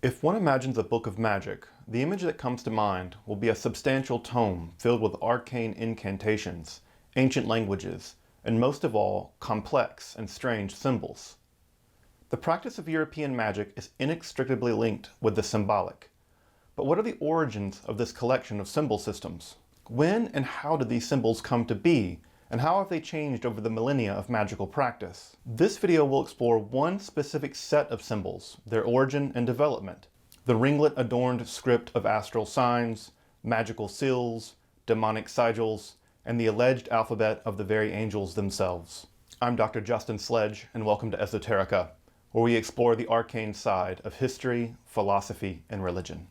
If one imagines a book of magic, the image that comes to mind will be a substantial tome filled with arcane incantations, ancient languages, and most of all, complex and strange symbols. The practice of European magic is inextricably linked with the symbolic. But what are the origins of this collection of symbol systems? When and how did these symbols come to be, and how have they changed over the millennia of magical practice? This video will explore one specific set of symbols, their origin and development, the ringlet-adorned script of astral signs, magical seals, demonic sigils, and the alleged alphabet of the very angels themselves. I'm Dr. Justin Sledge, and welcome to Esoterica, where we explore the arcane side of history, philosophy, and religion.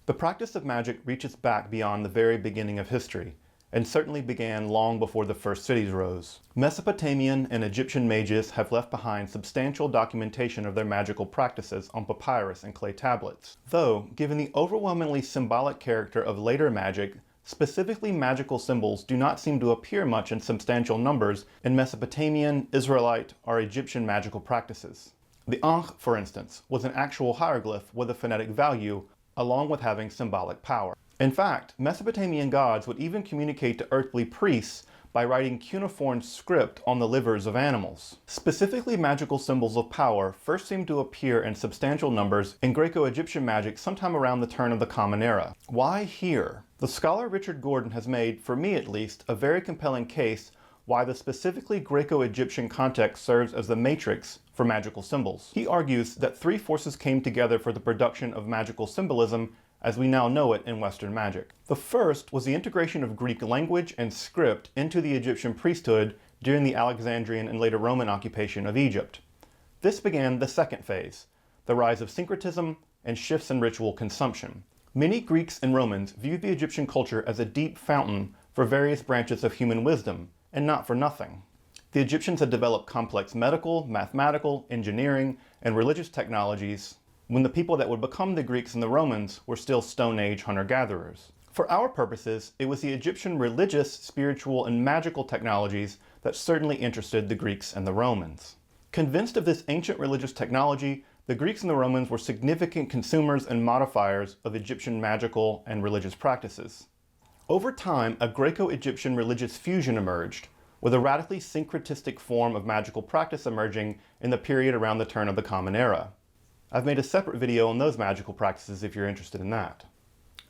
The practice of magic reaches back beyond the very beginning of history, and certainly began long before the first cities rose. Mesopotamian and Egyptian mages have left behind substantial documentation of their magical practices on papyrus and clay tablets. Though, given the overwhelmingly symbolic character of later magic, specifically magical symbols do not seem to appear much in substantial numbers in Mesopotamian, Israelite, or Egyptian magical practices. The Ankh, for instance, was an actual hieroglyph with a phonetic value, along with having symbolic power. In fact, Mesopotamian gods would even communicate to earthly priests by writing cuneiform script on the livers of animals. Specifically, magical symbols of power first seem to appear in substantial numbers in Greco-Egyptian magic sometime around the turn of the Common Era. Why here? The scholar Richard Gordon has made, for me at least, a very compelling case why the specifically Greco-Egyptian context serves as the matrix for magical symbols. He argues that three forces came together for the production of magical symbolism as we now know it in Western magic. The first was the integration of Greek language and script into the Egyptian priesthood during the Alexandrian and later Roman occupation of Egypt. This began the second phase, the rise of syncretism and shifts in ritual consumption. Many Greeks and Romans viewed the Egyptian culture as a deep fountain for various branches of human wisdom, and not for nothing. The Egyptians had developed complex medical, mathematical, engineering, and religious technologies when the people that would become the Greeks and the Romans were still Stone Age hunter-gatherers. For our purposes, it was the Egyptian religious, spiritual, and magical technologies that certainly interested the Greeks and the Romans. Convinced of this ancient religious technology, the Greeks and the Romans were significant consumers and modifiers of Egyptian magical and religious practices. Over time, a Greco-Egyptian religious fusion emerged, with a radically syncretistic form of magical practice emerging in the period around the turn of the Common Era. I've made a separate video on those magical practices if you're interested in that.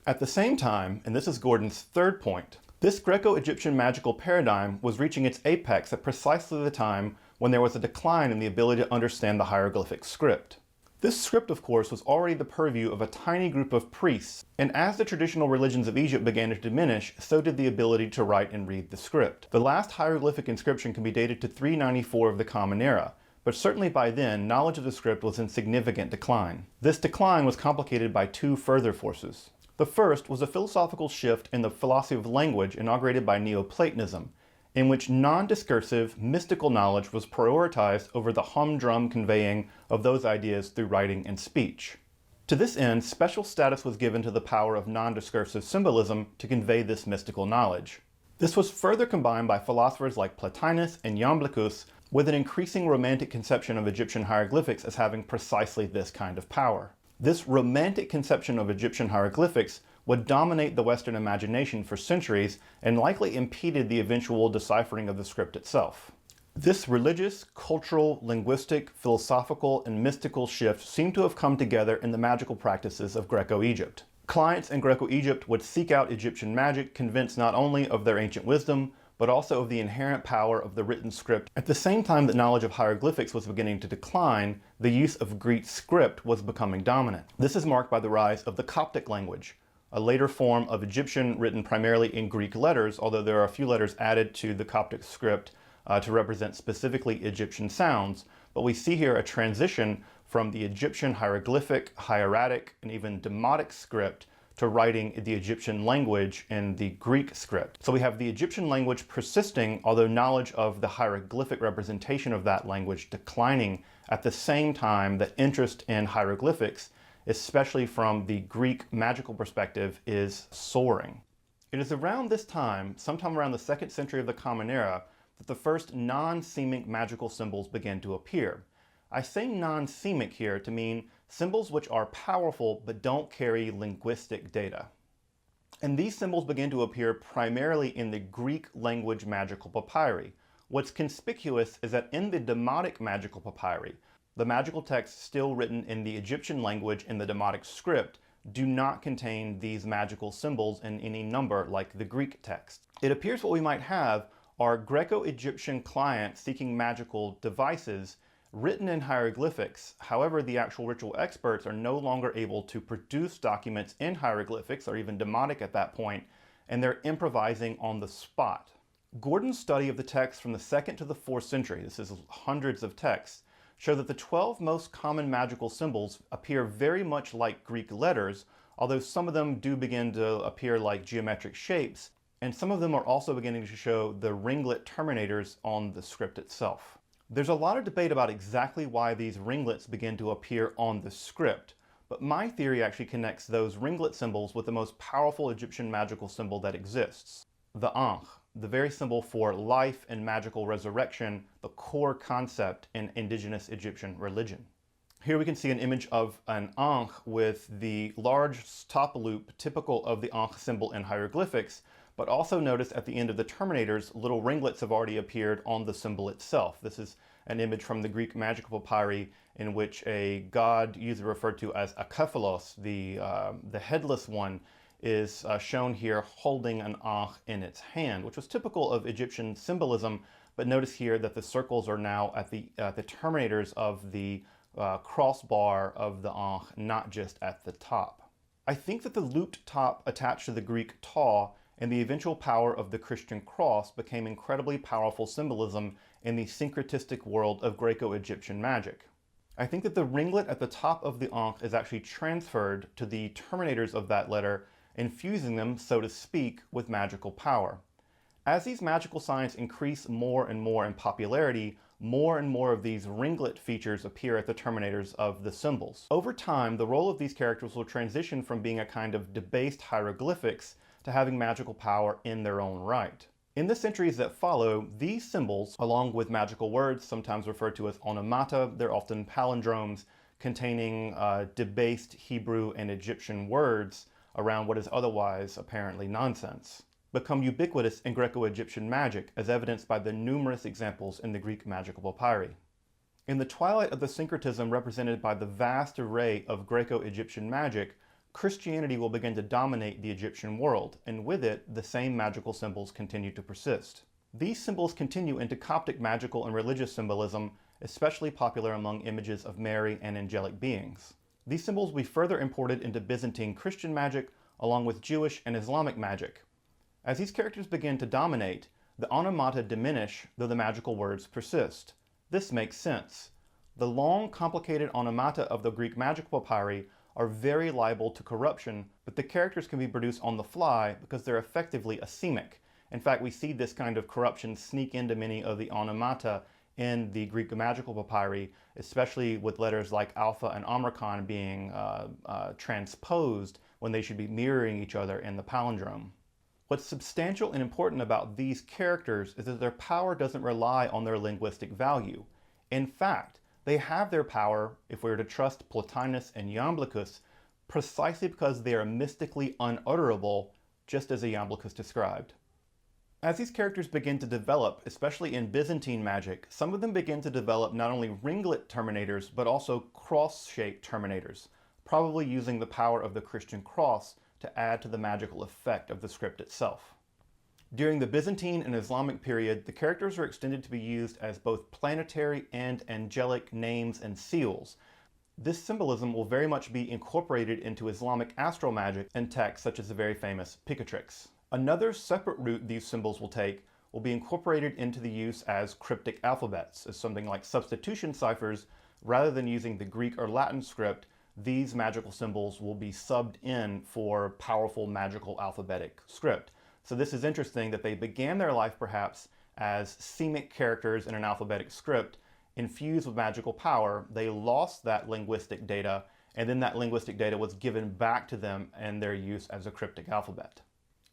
At the same time, and this is Gordon's third point, this Greco-Egyptian magical paradigm was reaching its apex at precisely the time when there was a decline in the ability to understand the hieroglyphic script. This script, of course, was already the purview of a tiny group of priests, and as the traditional religions of Egypt began to diminish, so did the ability to write and read the script. The last hieroglyphic inscription can be dated to 394 of the Common Era, but certainly by then, knowledge of the script was in significant decline. This decline was complicated by two further forces. The first was a philosophical shift in the philosophy of language inaugurated by Neoplatonism, in which non-discursive, mystical knowledge was prioritized over the humdrum conveying of those ideas through writing and speech. To this end, special status was given to the power of non-discursive symbolism to convey this mystical knowledge. This was further combined by philosophers like Plotinus and Iamblichus with an increasing romantic conception of Egyptian hieroglyphics as having precisely this kind of power. This romantic conception of Egyptian hieroglyphics would dominate the Western imagination for centuries and likely impeded the eventual deciphering of the script itself. This religious, cultural, linguistic, philosophical, and mystical shift seemed to have come together in the magical practices of Greco-Egypt. Clients in Greco-Egypt would seek out Egyptian magic, convinced not only of their ancient wisdom, but also of the inherent power of the written script. At the same time that knowledge of hieroglyphics was beginning to decline, the use of Greek script was becoming dominant. This is marked by the rise of the Coptic language, a later form of Egyptian written primarily in Greek letters, although there are a few letters added to the Coptic script to represent specifically Egyptian sounds. But we see here a transition from the Egyptian hieroglyphic, hieratic, and even demotic script to writing the Egyptian language in the Greek script. So we have the Egyptian language persisting, although knowledge of the hieroglyphic representation of that language declining at the same time that interest in hieroglyphics, especially from the Greek magical perspective, is soaring. It is around this time, sometime around the 2nd century of the Common Era, that the first non-semic magical symbols begin to appear. I say non-semic here to mean symbols which are powerful but don't carry linguistic data. And these symbols begin to appear primarily in the Greek language magical papyri. What's conspicuous is that in the Demotic magical papyri, the magical texts still written in the Egyptian language in the Demotic script do not contain these magical symbols in any number like the Greek text. It appears what we might have are Greco-Egyptian clients seeking magical devices written in hieroglyphics. However, the actual ritual experts are no longer able to produce documents in hieroglyphics or even Demotic at that point, and they're improvising on the spot. Gordon's study of the text from the 2nd to the 4th century, this is hundreds of texts, show that the 12 most common magical symbols appear very much like Greek letters, although some of them do begin to appear like geometric shapes, and some of them are also beginning to show the ringlet terminators on the script itself. There's a lot of debate about exactly why these ringlets begin to appear on the script, but my theory actually connects those ringlet symbols with the most powerful Egyptian magical symbol that exists, the Ankh, the very symbol for life and magical resurrection, the core concept in indigenous Egyptian religion. Here we can see an image of an Ankh with the large top loop typical of the Ankh symbol in hieroglyphics, but also notice at the end of the terminators, little ringlets have already appeared on the symbol itself. This is an image from the Greek magical papyri in which a god usually referred to as Akephalos, the headless one, is shown here holding an Ankh in its hand, which was typical of Egyptian symbolism, but notice here that the circles are now at the terminators of the crossbar of the Ankh, not just at the top. I think that the looped top attached to the Greek taw and the eventual power of the Christian cross became incredibly powerful symbolism in the syncretistic world of Greco-Egyptian magic. I think that the ringlet at the top of the Ankh is actually transferred to the terminators of that letter, infusing them, so to speak, with magical power. As these magical signs increase more and more in popularity, more and more of these ringlet features appear at the terminators of the symbols. Over time, the role of these characters will transition from being a kind of debased hieroglyphics to having magical power in their own right. In the centuries that follow, these symbols, along with magical words, sometimes referred to as onomata, they're often palindromes containing debased Hebrew and Egyptian words around what is otherwise apparently nonsense, become ubiquitous in Greco-Egyptian magic, as evidenced by the numerous examples in the Greek magical papyri. In the twilight of the syncretism represented by the vast array of Greco-Egyptian magic, Christianity will begin to dominate the Egyptian world, and with it, the same magical symbols continue to persist. These symbols continue into Coptic magical and religious symbolism, especially popular among images of Mary and angelic beings. These symbols will be further imported into Byzantine Christian magic, along with Jewish and Islamic magic. As these characters begin to dominate, the onomata diminish, though the magical words persist. This makes sense. The long, complicated onomata of the Greek magical papyri are very liable to corruption, but the characters can be produced on the fly because they're effectively asemic. In fact, we see this kind of corruption sneak into many of the onomata in the Greek magical papyri, especially with letters like Alpha and Omicron being transposed when they should be mirroring each other in the palindrome. What's substantial and important about these characters is that their power doesn't rely on their linguistic value. In fact, they have their power, if we were to trust Plotinus and Iamblichus, precisely because they are mystically unutterable, just as Iamblichus described. As these characters begin to develop, especially in Byzantine magic, some of them begin to develop not only ringlet terminators, but also cross-shaped terminators, probably using the power of the Christian cross to add to the magical effect of the script itself. During the Byzantine and Islamic period, the characters are extended to be used as both planetary and angelic names and seals. This symbolism will very much be incorporated into Islamic astral magic and texts such as the very famous Picatrix. Another separate route these symbols will take will be incorporated into the use as cryptic alphabets, as something like substitution ciphers. Rather than using the Greek or Latin script, these magical symbols will be subbed in for powerful magical alphabetic script. So this is interesting that they began their life perhaps as semic characters in an alphabetic script infused with magical power. They lost that linguistic data, and then that linguistic data was given back to them and their use as a cryptic alphabet.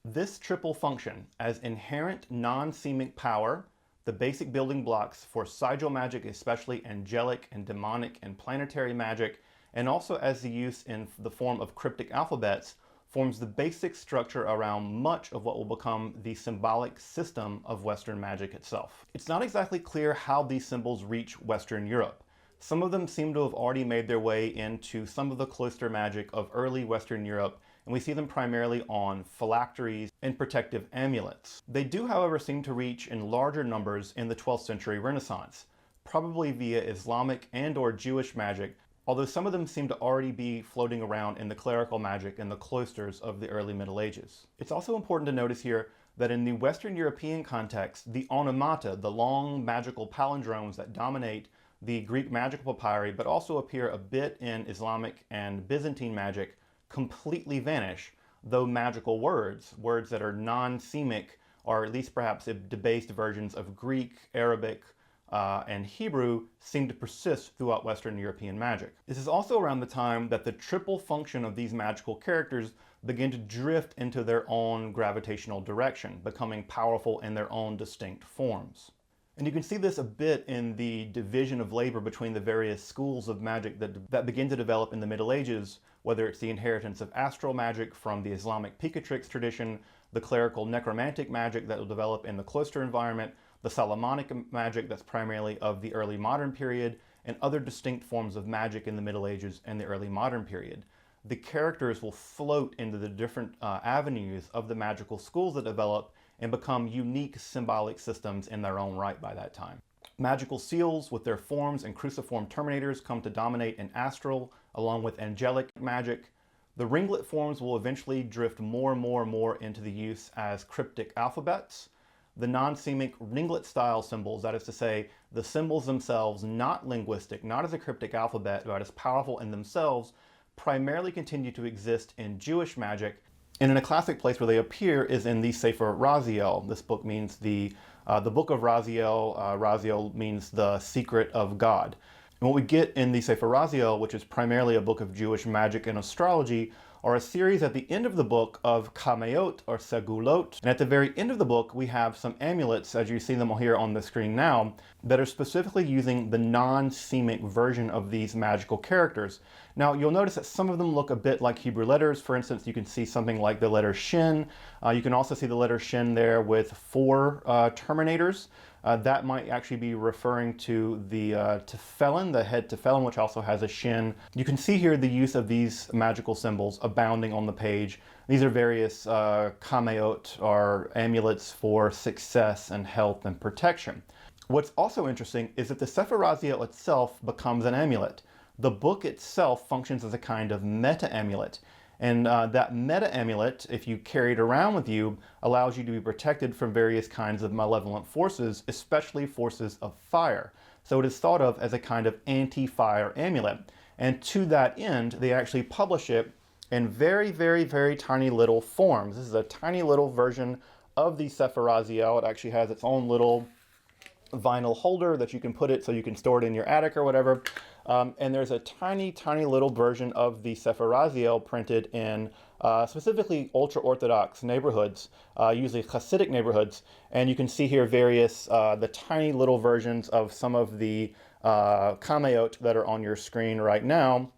This triple function as inherent non-semic power, the basic building blocks for sigil magic, especially angelic and demonic and planetary magic, and also as the use in the form of cryptic alphabets, forms the basic structure around much of what will become the symbolic system of Western magic itself. It's not exactly clear how these symbols reach Western Europe. Some of them seem to have already made their way into some of the cloister magic of early Western Europe, and we see them primarily on phylacteries and protective amulets. They do, however, seem to reach in larger numbers in the 12th century Renaissance, probably via Islamic and/or Jewish magic, although some of them seem to already be floating around in the clerical magic in the cloisters of the early Middle Ages. It's also important to notice here that in the Western European context, the onomata, the long magical palindromes that dominate the Greek magical papyri, but also appear a bit in Islamic and Byzantine magic, completely vanish, though magical words that are non-semic, or at least perhaps debased versions of Greek, Arabic, and Hebrew, seem to persist throughout Western European magic. This is also around the time that the triple function of these magical characters begin to drift into their own gravitational direction, becoming powerful in their own distinct forms. And you can see this a bit in the division of labor between the various schools of magic that begin to develop in the Middle Ages, whether it's the inheritance of astral magic from the Islamic Picatrix tradition, the clerical necromantic magic that will develop in the cloister environment, the Solomonic magic that's primarily of the early modern period, and other distinct forms of magic in the Middle Ages and the early modern period. The characters will float into the different avenues of the magical schools that develop and become unique symbolic systems in their own right by that time. Magical seals with their forms and cruciform terminators come to dominate in astral, along with angelic magic. The ringlet forms will eventually drift more and more into the use as cryptic alphabets. The non-semic ringlet style symbols, that is to say, the symbols themselves, not linguistic, not as a cryptic alphabet, but as powerful in themselves, primarily continue to exist in Jewish magic. And in a classic place where they appear is in the Sefer Raziel. This book means the book of Raziel. Raziel means the secret of God. And what we get in the Sefer Raziel, which is primarily a book of Jewish magic and astrology, are a series at the end of the book of kameot or segulot. And at the very end of the book, we have some amulets, as you see them here on the screen now, that are specifically using the non-semic version of these magical characters. Now, you'll notice that some of them look a bit like Hebrew letters. For instance, you can see something like the letter Shin. You can also see the letter Shin there with 4 terminators. That might actually be referring to the tefillin, the head tefillin, which also has a shin. You can see here the use of these magical symbols abounding on the page. These are various kameot, or amulets for success and health and protection. What's also interesting is that the Sefer Raziel itself becomes an amulet. The book itself functions as a kind of meta-amulet. And that meta-amulet, if you carry it around with you, allows you to be protected from various kinds of malevolent forces, especially forces of fire. So it is thought of as a kind of anti-fire amulet. And to that end, they actually publish it in very, very, very tiny little forms. This is a tiny little version of the Sefer Raziel. It actually has its own little vinyl holder that you can put it so you can store it in your attic or whatever. And there's a tiny, tiny little version of the Sefer Raziel printed in specifically ultra-Orthodox neighborhoods, usually Hasidic neighborhoods. And you can see here various, the tiny little versions of some of the kameot that are on your screen right now.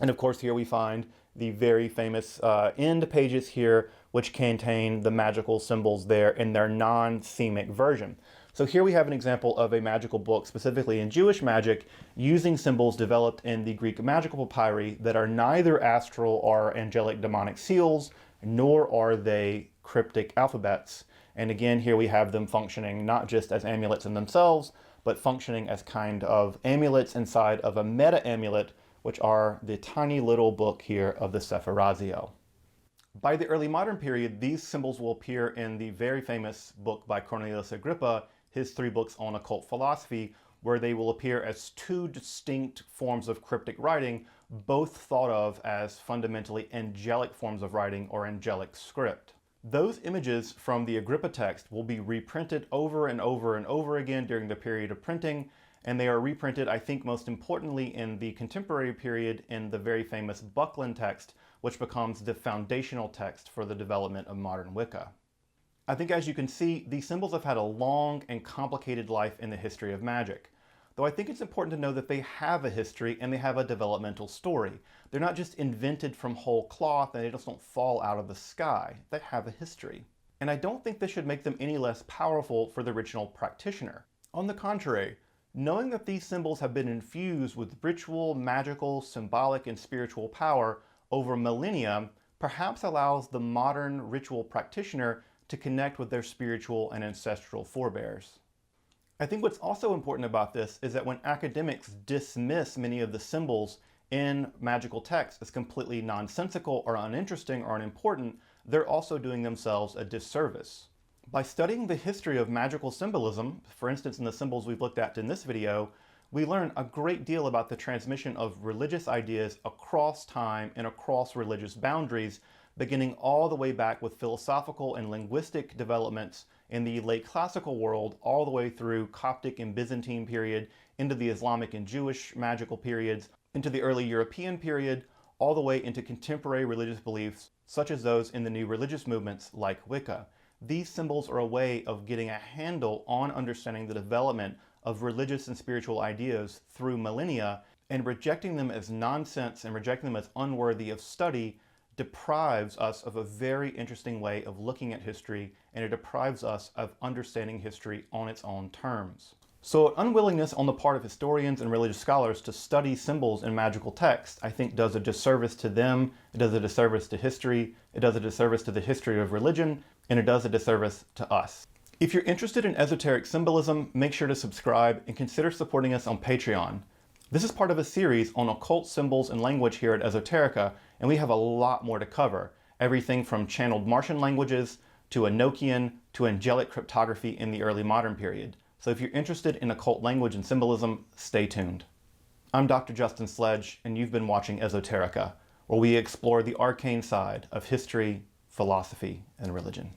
And of course, here we find the very famous end pages here, which contain the magical symbols there in their non-semic version. So here we have an example of a magical book, specifically in Jewish magic, using symbols developed in the Greek magical papyri that are neither astral or angelic demonic seals, nor are they cryptic alphabets. And again, here we have them functioning not just as amulets in themselves, but functioning as kind of amulets inside of a meta-amulet, which are the tiny little book here of the Sefer Raziel. By the early modern period, these symbols will appear in the very famous book by Cornelius Agrippa, his 3 books on occult philosophy, where they will appear as 2 distinct forms of cryptic writing, both thought of as fundamentally angelic forms of writing or angelic script. Those images from the Agrippa text will be reprinted over and over and over again during the period of printing, and they are reprinted, I think most importantly, in the contemporary period in the very famous Buckland text, which becomes the foundational text for the development of modern Wicca. I think, as you can see, these symbols have had a long and complicated life in the history of magic. Though I think it's important to know that they have a history and they have a developmental story. They're not just invented from whole cloth and they just don't fall out of the sky. They have a history. And I don't think this should make them any less powerful for the original practitioner. On the contrary, knowing that these symbols have been infused with ritual, magical, symbolic, and spiritual power over millennia perhaps allows the modern ritual practitioner to connect with their spiritual and ancestral forebears. I think what's also important about this is that when academics dismiss many of the symbols in magical texts as completely nonsensical or uninteresting or unimportant, they're also doing themselves a disservice. By studying the history of magical symbolism, for instance in the symbols we've looked at in this video, we learn a great deal about the transmission of religious ideas across time and across religious boundaries, beginning all the way back with philosophical and linguistic developments in the late classical world, all the way through Coptic and Byzantine period, into the Islamic and Jewish magical periods, into the early European period, all the way into contemporary religious beliefs, such as those in the new religious movements like Wicca. These symbols are a way of getting a handle on understanding the development of religious and spiritual ideas through millennia, and rejecting them as nonsense and rejecting them as unworthy of study deprives us of a very interesting way of looking at history, and it deprives us of understanding history on its own terms. So an unwillingness on the part of historians and religious scholars to study symbols in magical texts, I think, does a disservice to them, it does a disservice to history, it does a disservice to the history of religion, and it does a disservice to us. If you're interested in esoteric symbolism, make sure to subscribe and consider supporting us on Patreon. This is part of a series on occult symbols and language here at Esoterica, and we have a lot more to cover. Everything from channeled Martian languages, to Enochian, to angelic cryptography in the early modern period. So if you're interested in occult language and symbolism, stay tuned. I'm Dr. Justin Sledge, and you've been watching Esoterica, where we explore the arcane side of history, philosophy, and religion.